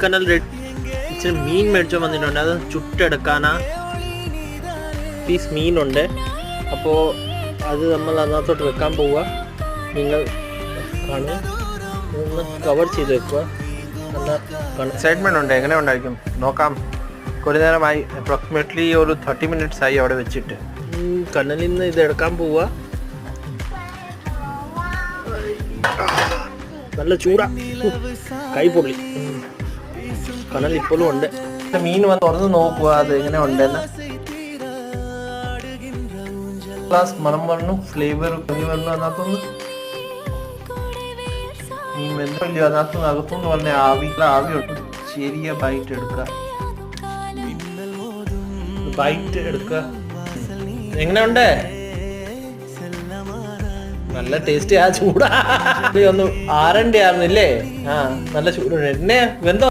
ചിക്കനെല്ലാം ഇച്ചിരി മീൻ മേടിച്ചോ വന്നിട്ടുണ്ട്. അത് ചുട്ടെടുക്കാനാ പീസ് മീനുണ്ട്. അപ്പോൾ അത് നമ്മൾ അതിനകത്തോട്ട് വെക്കാൻ പോവുക. നിങ്ങൾ കാണുക, ഒന്ന് കവർ ചെയ്ത് വെക്കുക. എക്സൈറ്റ്മെന്റ് ഉണ്ട്, എങ്ങനെ ഉണ്ടായിരിക്കും നോക്കാം. കുറേ നേരമായി, അപ്രോക്സിമേറ്റ്ലി ഒരു 30 minutes ആയി അവിടെ വെച്ചിട്ട്. കണ്ണലിൽ നിന്ന് ഇത് എടുക്കാൻ പോവുക. നല്ല ചൂടാ, കൈ പൊള്ളി. കണ്ണൽ ഇപ്പോഴും ഉണ്ട്. മീൻ വന്ന് തുറന്ന് നോക്കുക അത് എങ്ങനെ ഉണ്ടെന്ന്. ഗ്ലാസ് മണം വരണം, ഫ്ലേവർ പൊങ്ങി വരണം. അതിനകത്തൊന്ന് മീൻ വെന്തല്ലോ, അതിനകത്തൊന്ന് അകത്തുനിന്ന് പറഞ്ഞ ആവി ഉണ്ട്. ചെറിയ ബൈറ്റ് എടുക്കുക. എങ്ങനെയുണ്ട്? നല്ല ടേസ്റ്റ്. ആ ചൂടാ ഒന്ന് ആരണ്ടേ ആയിരുന്നില്ലേ? നല്ല ചൂട്. എന്നെ വെന്തോ?